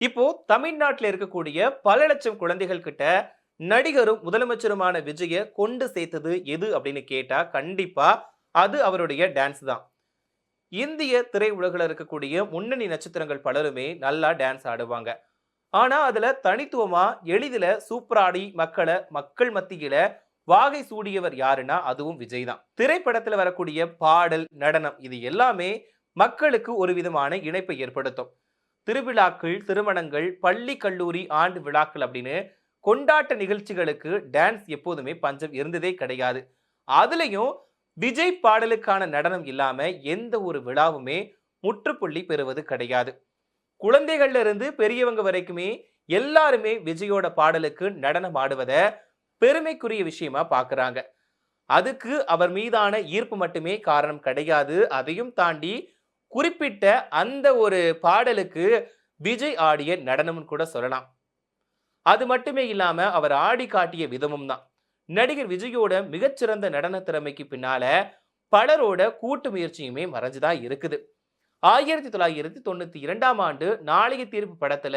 இப்போ தமிழ்நாட்டில் இருக்கக்கூடிய பல லட்சம் குழந்தைகள் கிட்ட நடிகரும் முதலமைச்சருமான விஜய கொண்டு சேர்த்தது எது அப்படின்னு கேட்டா கண்டிப்பா அது அவருடைய டான்ஸ் தான். இந்திய திரையுலகில் இருக்கக்கூடிய முன்னணி நட்சத்திரங்கள் பலருமே நல்லா டான்ஸ் ஆடுவாங்க. ஆனா அதுல தனித்துவமா எளிதில சூப்பராடி மக்கள் மத்தியில வாகை சூடியவர் யாருன்னா அதுவும் விஜய் தான். திரைப்படத்துல வரக்கூடிய பாடல், நடனம் இது எல்லாமே மக்களுக்கு ஒரு விதமான இணைப்பை ஏற்படுத்தும். திருவிழாக்கள், திருமணங்கள், பள்ளி, கல்லூரி ஆண்டு விழாக்கள் அப்படின்னு கொண்டாட்ட நிகழ்ச்சிகளுக்கு டான்ஸ் எப்போதுமே பஞ்சம் இருந்ததே கிடையாது. அதுலயும் விஜய் பாடலுக்கான நடனம் இல்லாம எந்த ஒரு விழாவுமே முற்றுப்புள்ளி பெறுவது கிடையாது. குழந்தைகள்ல இருந்து பெரியவங்க வரைக்குமே எல்லாருமே விஜயோட பாடலுக்கு நடனம் ஆடுவத பெருமைக்குரிய விஷயமா பாக்குறாங்க. அதுக்கு அவர் மீதான ஈர்ப்பு மட்டுமே காரணம் கிடையாது. அதையும் தாண்டி குறிப்பிட்ட அந்த ஒரு பாடலுக்கு விஜய் ஆடிய நடனம்னு கூட சொல்லலாம். அது மட்டுமே இல்லாம அவர் ஆடி காட்டிய விதமும் தான். நடிகர் விஜயோட மிகச்சிறந்த நடன திறமைக்கு பின்னால பலரோட கூட்டு முயற்சியுமே மறைஞ்சுதான் இருக்குது. 1992ஆம் ஆண்டு நாளைய தீர்ப்பு படத்துல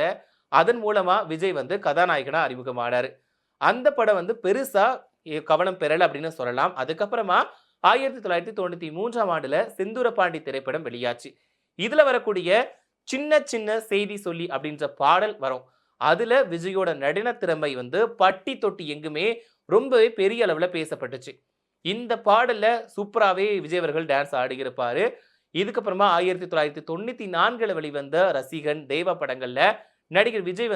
அதன் மூலமா விஜய் கதாநாயகனா அறிமுகமானாரு. அந்த படம் பெருசா கவனம் பெறல அப்படின்னு சொல்லலாம். அதுக்கப்புறமா 1993ஆம் ஆண்டுல செந்தூரபாண்டி திரைப்படம் வெளியாச்சு. இதுல வரக்கூடிய சின்ன சின்ன செய்தி சொல்லி அப்படின்ற பாடல் வரும். அதுல விஜயோட நடன திறமை பட்டி தொட்டி எங்குமே ரொம்பவே பெரிய அளவுல பேசப்பட்டுச்சு. இந்த பாடல்ல சூப்பராவே விஜய் அவர்கள் டான்ஸ் ஆடியிருப்பாரு. இதுக்கப்புறமா 1994ல வெளிவந்த ரசிகன், தேவா படங்கள்ல நடிகர் விஜய்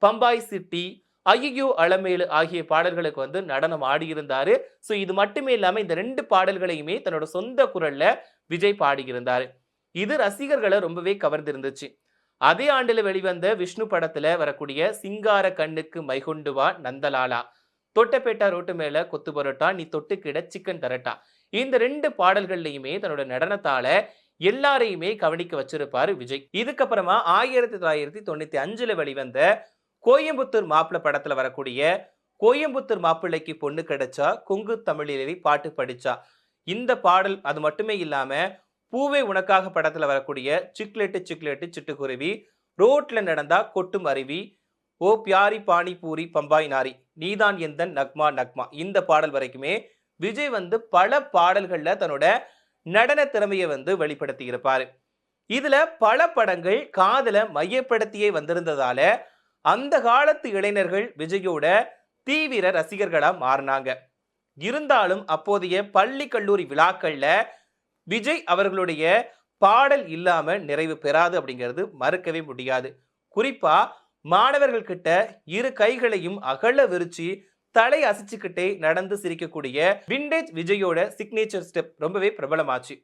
பம்பாய் சிட்டி, ஐயையோ அலமேலு ஆகிய பாடல்களுக்கு நடனம் ஆடியிருந்தாரு. சோ இது மட்டுமே இல்லாம இந்த 2 பாடல்களையுமே தன்னோட சொந்த குரல்ல விஜய் பாடியிருந்தாரு. இது ரசிகர்களை ரொம்பவே கவர்ந்திருந்துச்சு. அதே ஆண்டுல வெளிவந்த விஷ்ணு படத்துல வரக்கூடிய சிங்கார கண்ணுக்கு மைகொண்டு வா நந்தலாலா, தொட்டபேட்டா ரோட்டு மேல கொத்து பரோட்டா, நீ தொட்டுக்கிட சிக்கன் தரட்டா, இந்த 2 பாடல்கள்லயுமே தன்னோட நடனத்தால எல்லாரையுமே கவனிக்க வச்சிருப்பாரு விஜய். இதுக்கப்புறமா 1995ல வெளிவந்த கோயம்புத்தூர் மாப்பிள படத்துல வரக்கூடிய கோயம்புத்தூர் மாப்பிள்ளைக்கு பொண்ணு கிடைச்சா கொங்கு தமிழிலே பாட்டு படிச்சா, இந்த பாடல் அது மட்டுமே இல்லாம பூவே உனக்காக படத்துல வரக்கூடிய சிக்லெட்டு சிக்லெட்டு சிட்டுக்குருவி, ரோட்ல நடந்தா கொட்டும் அருவி, ஓ பியாரி பானிபூரி பம்பாய் நாரி, நீதான் எந்தன் நக்மா நக்மா, இந்த பாடல் வரைக்குமே விஜய் பல பாடல்கள்ல தன்னோட நடன திறமையை வெளிப்படுத்தி இருப்பாரு. இதுல பல படங்கள் காதல மையப்படுத்தியே வந்திருந்ததால அந்த காலத்து இளைஞர்கள் விஜயோட தீவிர ரசிகர்களா மாறினாங்க. இருந்தாலும் அப்போதைய பள்ளி கல்லூரி விழாக்கள்ல விஜய் அவர்களுடைய பாடல் இல்லாம நிறைவு பெறாது அப்படிங்கிறது மறுக்கவே முடியாது. குறிப்பா மாணவர்கள் கிட்ட இரு கைகளையும் அகல விரிச்சு தலை அசைச்சுக்கிட்டே நடந்து சிரிக்கக்கூடிய விண்டேஜ் விஜயோட சிக்னேச்சர் ஸ்டெப் ரொம்பவே பிரபலமாச்சு.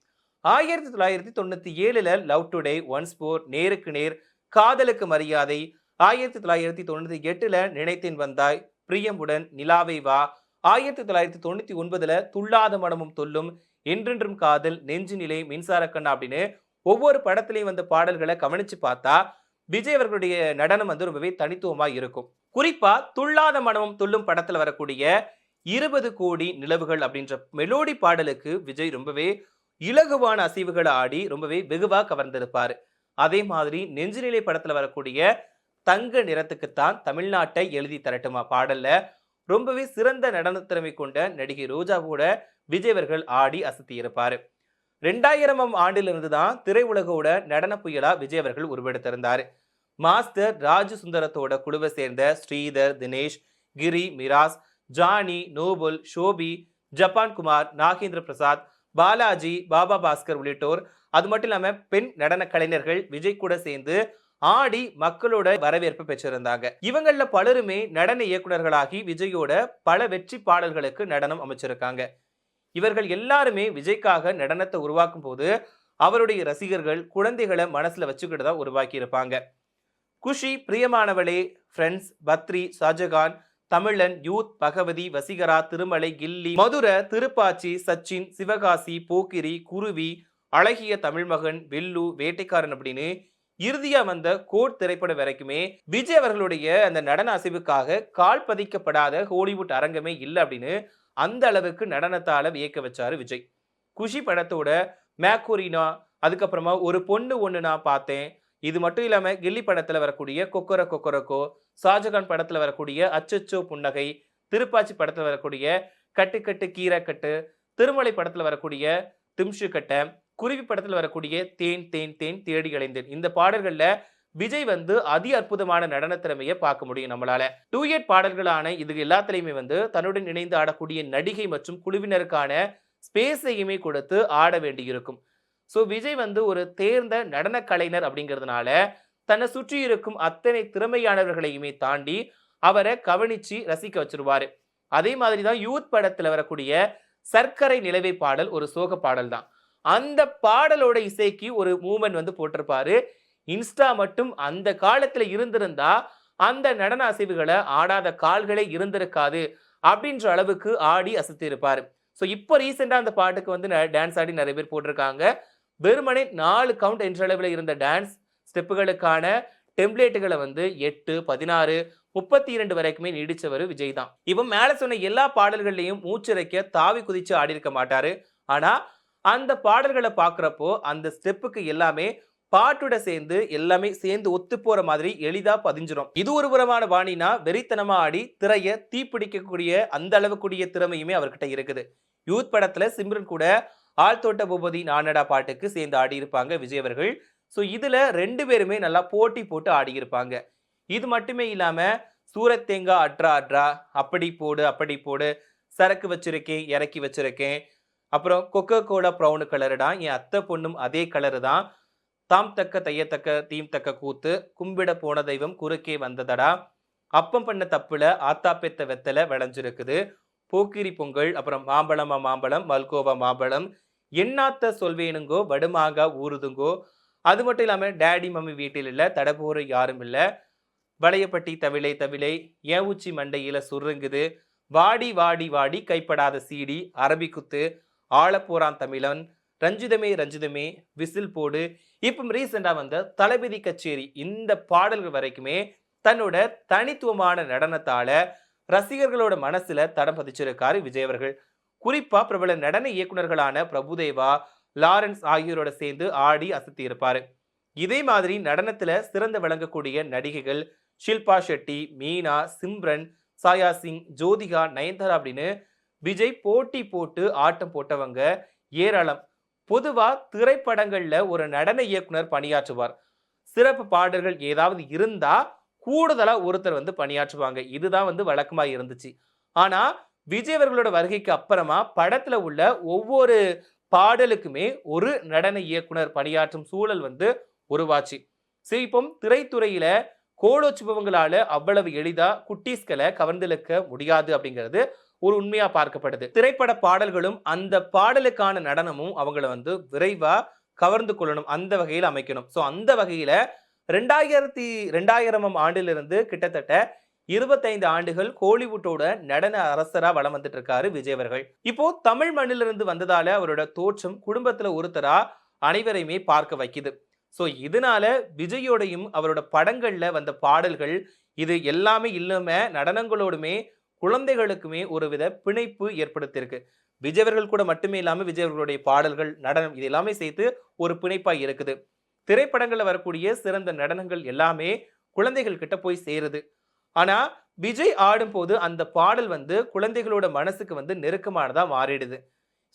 1997ல லவ் டுடே, ஒன்ஸ் போர், நேருக்கு நேர், காதலுக்கு மரியாதை, 1998ல நினைத்தேன் வந்தாய், பிரியமுடன், நிலாவை வா, 1999ல துள்ளாத மனமும் தொல்லும், என்றென்றும் காதல், நெஞ்சு நிலை, மின்சார கண்ணா அப்படின்னு ஒவ்வொரு படத்திலையும் பாடல்களை கவனிச்சு பார்த்தா விஜய் அவர்களுடைய நடனம் ரொம்பவே தனித்துவமா இருக்கும். குறிப்பா துள்ளாத மனமும் துள்ளும் படத்துல வரக்கூடிய 20 கோடி நிலவுகள் அப்படின்ற மெலோடி பாடலுக்கு விஜய் ரொம்பவே இலகுவான அசைவுகளை ஆடி ரொம்பவே வெகுவா கவர்ந்திருப்பாரு. அதே மாதிரி நெஞ்சுநிலை படத்துல வரக்கூடிய தங்க நிறத்துக்குத்தான் தமிழ்நாட்டை எழுதி தரட்டுமா பாடல்ல ரொம்பவே சிறந்த நடன திறமை கொண்ட நடிகை ரோஜாவோட விஜய் அவர்கள் ஆடி அசத்தி இருப்பாரு. 2000ஆம் ஆண்டிலிருந்து தான் திரையுலகோட நடன புயலா விஜய் அவர்கள் உருவெடுத்திருந்தாரு. மாஸ்டர் ராஜு சுந்தரத்தோட குழுவை சேர்ந்த Sridhar, Dinesh, Giri, Miras, Johnny, Noble, Shobi, Japan Kumar, Nagendra Prasad, Balaji, Baba Bhaskar உள்ளிட்டோர், அது மட்டும் இல்லாம பெண் நடன கலைஞர்கள் விஜய் கூட சேர்ந்து ஆடி மக்களோட வரவேற்பு பெற்றிருந்தாங்க. இவங்கள பலருமே நடன இயக்குநர்களாகி விஜயோட பல வெற்றி பாடல்களுக்கு நடனம் அமைச்சிருக்காங்க. இவர்கள் எல்லாருமே விஜய்க்காக நடனத்தை உருவாக்கும் போது அவருடைய ரசிகர்கள் குழந்தைகளை மனசுல வச்சுக்கிட்டு தான் உருவாக்கி இருப்பாங்க. குஷி, பிரியமானவளே, ஃப்ரெண்ட்ஸ், பத்ரி, ஷாஜகான், தமிழன், யூத், பகவதி, வசீகரா, திருமலை, கில்லி, மதுரை, திருப்பாச்சி, சச்சின், சிவகாசி, போக்கிரி, குருவி, அழகிய தமிழ்மகன், வில்லு, வேட்டைக்காரன் அப்படின்னு இறுதியா வந்த கோட் திரைப்படம் வரைக்குமே விஜய் அவர்களுடைய அந்த நடன அசைவுக்காக கால் பதிக்கப்படாத ஹாலிவுட் அரங்கமே இல்லை அப்படின்னு அந்த அளவுக்கு நடனத்தால வியக்க வச்சாரு விஜய். குஷி படத்தோட மேக்கோரினா, அதுக்கப்புறமா ஒரு பொண்ணு ஒண்ணு நான் பார்த்தேன், இது மட்டும் இல்லாம கில்லி படத்துல வரக்கூடிய கொக்கர கொக்கரக்கோ, ஷாஜகான் படத்துல வரக்கூடிய அச்சச்சோ புன்னகை, திருப்பாச்சி படத்துல வரக்கூடிய கட்டு கட்டு கீரை கட்டு, திருமலை படத்துல வரக்கூடிய திம்ஷு கட்ட, குருவி படத்துல வரக்கூடிய தேன் தேன் தேன் தேடி அலைந்தேன். இந்த பாடல்கள்ல விஜய் வந்து அதி அற்புதமான நடன திறமைய பார்க்க முடியும் நம்மளால. டூயட் பாடல்களான இது எல்லாத்துலயுமே வந்து தன்னுடன் இணைந்து ஆடக்கூடிய நடிகை மற்றும் குழுவினருக்கான ஸ்பேஸையுமே கொடுத்து ஆட வேண்டியிருக்கும். ஸோ விஜய் வந்து ஒரு தேர்ந்த நடன கலைஞர் அப்படிங்கிறதுனால தன்னை சுற்றி இருக்கும் அத்தனை திறமையானவர்களையுமே தாண்டி அவரை கவனிச்சு ரசிக்க வச்சிருவாரு. அதே மாதிரி தான் யூத் படத்துல வரக்கூடிய சர்க்கரை நிலவை பாடல் ஒரு சோக பாடல் தான். அந்த பாடலோட இசைக்கு ஒரு மூவ்மெண்ட் வந்து போட்டிருப்பாரு. இன்ஸ்டா மட்டும் அந்த காலத்துல இருந்திருந்தா அந்த நடன அசைவுகளை ஆடாத கால்களே இருந்திருக்காது அப்படின்ற அளவுக்கு ஆடி அசத்தி இருப்பாரு. ஸோ இப்போ ரீசெண்டா அந்த பாட்டுக்கு வந்து டான்ஸ் ஆடி நிறைய பேர் போட்டிருக்காங்க. வெறுமனே 4 கவுண்ட் என்ற அளவில் இருந்த டான்ஸ் ஸ்டெப்புகளுக்கான டெம்ப்ளேட்டுகளை வந்து 8, 16, 32 வரைக்குமே நீடிச்சவர் விஜய் தான். இவன் மேல சொன்ன எல்லா பாடல்கள்லையும் மூச்சிறைக்க தாவி குதிச்சு ஆடி இருக்க மாட்டாரு. ஆனா அந்த பாடல்களை பார்க்குறப்போ அந்த ஸ்டெப்புக்கு எல்லாமே பாட்டோட சேர்ந்து எல்லாமே சேர்ந்து ஒத்து போற மாதிரி எளிதா பதிஞ்சிரும். இது ஒரு புறமான பாணினா வெறித்தனமா ஆடி திரைய தீப்பிடிக்கக்கூடிய அந்த அளவுக்குரிய திறமையுமே அவர்கிட்ட இருக்குது. யூத் படத்துல சிம்ரன் கூட ஆள் தோட்ட பூபதி நானடா பாட்டுக்கு சேர்ந்து ஆடி இருப்பாங்க விஜய் அவர்கள். ஸோ இதுல 2 பேருமே நல்லா போட்டி போட்டு ஆடி இருப்பாங்க. இது மட்டுமே இல்லாம சூரத் தேங்கா அட்ரா அட்ரா, அப்படி போடு அப்படி போடு, சரக்கு வச்சிருக்கேன் இறக்கி வச்சிருக்கேன், அப்புறம் கொக்கோ கோலா ப்ரௌன் கலருடா, என் அத்தை பொண்ணும் அதே கலரு தான், தாம் தக்க தையத்தக்க தீம் தக்க கூத்து, கும்பிட போன தெய்வம் குறுக்கே வந்ததடா, அப்பம் பண்ண தப்புல ஆத்தா பெத்த வெத்தலை விளைஞ்சிருக்குது, போக்கிரி பொங்கல், அப்புறம் மாம்பழமா மாம்பழம் மல்கோவா மாம்பழம், எண்ணாத்த சொல்வேனுங்கோ வடுமாகா ஊறுதுங்கோ, அது மட்டும் இல்லாம டேடி மம்மி வீட்டில் இல்ல தடபோற யாரும் இல்ல, வளையப்பட்டி தவிலை தவிலை, ஏன் உச்சி மண்டையில சுருங்குது, வாடி வாடி வாடி கைப்படாத சீடி, அரபி குத்து, ஆளப்போறான் தமிழன், ரஞ்சிதமே ரஞ்சிதமே, விசில் போடு, இப்போ ரீசெண்டா வந்த தளபதி கச்சேரி, இந்த பாடல்கள் வரைக்குமே தன்னோட தனித்துவமான நடனத்தால ரசிகர்களோட மனசுல தடம் பதிச்சிருக்காரு விஜய் அவர்கள். குறிப்பா பிரபல நடன இயக்குனர்களான பிரபுதேவா, லாரன்ஸ் ஆகியோரோட சேர்ந்து ஆடி அசத்தி இருப்பாரு. இதே மாதிரி நடனத்துல சிறந்து விளங்கக்கூடிய நடிகைகள் ஷில்பா ஷெட்டி, மீனா, சிம்ரன், சாயா சிங், ஜோதிகா, நயன்தாரா அப்படின்னு விஜய் போட்டி போட்டு ஆட்டம் போட்டவங்க ஏராளம். பொதுவா திரைப்படங்கள்ல ஒரு நடன இயக்குனர் பணியாற்றுவார். சிறப்பு பாடல்கள் ஏதாவது இருந்தா கூடுதலா ஒருத்தர் வந்து பணியாற்றுவாங்க. இதுதான் வந்து வழக்கமா இருந்துச்சு. ஆனா விஜய் அவர்களோட வருகைக்கு அப்புறமா படத்துல உள்ள ஒவ்வொரு பாடலுக்குமே ஒரு நடன இயக்குனர் பணியாற்றும் சூழல் வந்து உருவாச்சு. சரி, இப்போ திரைத்துறையில கோலோச்சுபவங்களால அவ்வளவு எளிதா குட்டீஸ்களை கவர்ந்திழுக்க முடியாது அப்படிங்கிறது ஒரு உண்மையா பார்க்கப்படுது. திரைப்பட பாடல்களும் அந்த பாடலுக்கான நடனமும் அவங்கள வந்து விரைவா கவர்ந்து கொள்ளணும், அந்த வகையில் அமைக்கணும். ஸோ அந்த வகையில 2000ஆம் ஆண்டிலிருந்து கிட்டத்தட்ட 25 ஆண்டுகள் கோலிவுட்டோட நடன அரசரா வலம் வந்துட்டு இருக்காரு விஜய் அவர்கள். இப்போ தமிழ் மண்ணிலிருந்து வந்ததால அவரோட தோற்றம் குடும்பத்துல ஒருத்தரா அனைவரையுமே பார்க்க வைக்குது. ஸோ இதனால விஜயோடையும் அவரோட படங்கள்ல வந்த பாடல்கள் இது எல்லாமே இல்லாம நடனங்களோடுமே குழந்தைகளுக்குமே ஒருவித பிணைப்பு ஏற்படுத்தியிருக்கு. விஜய் அவர்கள் கூட மட்டுமே இல்லாம விஜய் அவர்களுடைய பாடல்கள், நடனம் இது எல்லாமே சேர்த்து ஒரு பிணைப்பா இருக்குது. திரைப்படங்கள்ல வரக்கூடிய சிறந்த நடனங்கள் எல்லாமே குழந்தைகள் கிட்ட போய் சேருது. ஆனா விஜய் ஆடும்போது அந்த பாடல் வந்து குழந்தைகளோட மனசுக்கு வந்து நெருக்கமானதா மாறிடுது.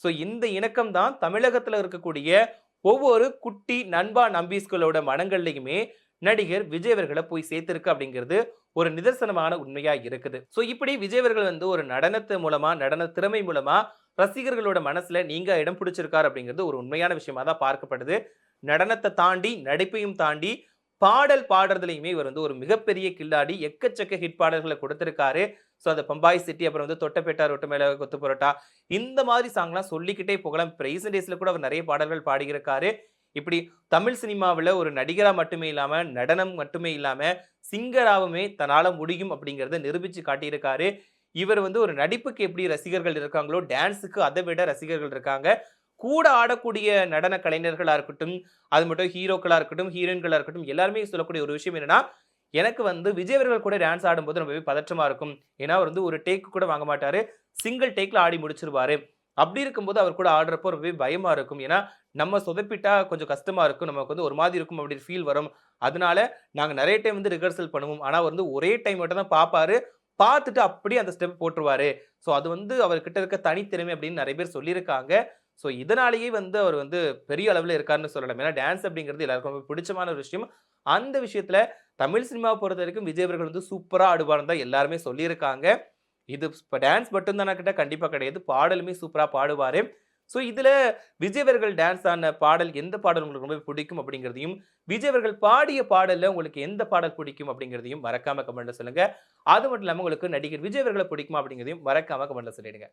ஸோ இந்த இணக்கம் தான் தமிழகத்துல இருக்கக்கூடிய ஒவ்வொரு குட்டி நண்பா நம்பீஸ்களோட மனங்கள்லையுமே நடிகர் விஜய் அவர்களை போய் சேர்த்திருக்கு அப்படிங்கிறது ஒரு நிதர்சனமான உண்மையா இருக்குது. ஸோ இப்படி விஜய் அவர்கள் வந்து ஒரு நடனத்து மூலமா, நடன திறமை மூலமா ரசிகர்களோட மனசுல நீங்க இடம் பிடிச்சிருக்காரு அப்படிங்கிறது ஒரு உண்மையான விஷயமா தான் பார்க்கப்படுது. நடனத்தை தாண்டி, நடிப்பையும் தாண்டி பாடல் பாடுறதுலையுமே இவர் வந்து ஒரு மிகப்பெரிய கில்லாடி. எக்கச்சக்க ஹிட் பாடல்களை கொடுத்திருக்காரு. ஸோ அந்த பம்பாய் சிட்டி, அப்புறம் வந்து தொட்டபெட்டா ரொட்டு மேல கொத்து பரோட்டா, இந்த மாதிரி சாங்லாம் சொல்லிக்கிட்டே போகலாம். இப்போ ரீசெண்ட் டேஸ்ல கூட அவர் நிறைய பாடல்கள் பாடியிருக்காரு. இப்படி தமிழ் சினிமாவில் ஒரு நடிகரா மட்டுமே இல்லாம, நடனம் மட்டுமே இல்லாம சிங்கராவுமே தன்னால முடியும் அப்படிங்கிறத நிரூபிச்சு காட்டியிருக்காரு. இவர் வந்து ஒரு நடிப்புக்கு எப்படி ரசிகர்கள் இருக்காங்களோ, டான்ஸுக்கு அதை விட ரசிகர்கள் இருக்காங்க. கூட ஆடக்கூடிய நடன கலைஞர்களா இருக்கட்டும், அது மட்டும் ஹீரோக்களா இருக்கட்டும், ஹீரோயின்களா இருக்கட்டும், எல்லாருமே சொல்லக்கூடிய ஒரு விஷயம் என்னன்னா, எனக்கு வந்து விஜய் அவர்கள் கூட டான்ஸ் ஆடும்போது ரொம்பவே பதற்றமா இருக்கும். ஏன்னா அவர் வந்து ஒரு டேக் கூட வாங்க மாட்டாரு. சிங்கிள் டேக்ல ஆடி முடிச்சிருவாரு. அப்படி இருக்கும்போது அவர் கூட ஆடுறப்போ ரொம்பவே பயமா இருக்கும். ஏன்னா நம்ம சொதப்பிட்டா கொஞ்சம் கஷ்டமா இருக்கும். நமக்கு வந்து ஒரு மாதிரி இருக்கும், அப்படி ஃபீல் வரும். அதனால நாங்க நெறைய டைம் வந்து ரிஹர்சல் பண்ணுவோம். ஆனா வந்து ஒரே டைம் மட்டும் தான் பார்ப்பாரு. பார்த்துட்டு அப்படியே அந்த ஸ்டெப் போட்டுருவாரு. ஸோ அது வந்து அவர்கிட்ட இருக்க தனித்திறமை அப்படின்னு நெறைய பேர் சொல்லியிருக்காங்க. ஸோ இதனாலேயே வந்து அவர் வந்து பெரிய அளவுல இருக்காருன்னு சொல்லலாம். ஏன்னா டான்ஸ் அப்படிங்கிறது எல்லாருக்கும் ரொம்ப பிடிச்சமான ஒரு விஷயம். அந்த விஷயத்துல தமிழ் சினிமாவ பொறுத்தவரைக்கும் விஜய் அவர்கள் வந்து சூப்பரா ஆடுவார்ன்னு தான் எல்லாருமே சொல்லியிருக்காங்க. இது இப்ப டான்ஸ் மட்டும் தானா கேட்டா கண்டிப்பா கிடையாது. பாடலுமே சூப்பரா பாடுவாரு. ஸோ இதுல விஜய் அவர்கள் டான்ஸ் ஆடுன பாடல் எந்த பாடல் உங்களுக்கு ரொம்ப பிடிக்கும் அப்படிங்கிறதையும், விஜய் அவர்கள் பாடிய பாடல்ல உங்களுக்கு எந்த பாடல் பிடிக்கும் அப்படிங்கிறதையும் மறக்காம கமெண்ட்ல சொல்லுங்க. அது மட்டும் இல்லாம உங்களுக்கு நடிகர் விஜய் அவர்கள பிடிக்குமா அப்படிங்கிறதையும் மறக்காம கமெண்ட்ல சொல்லிடுங்க.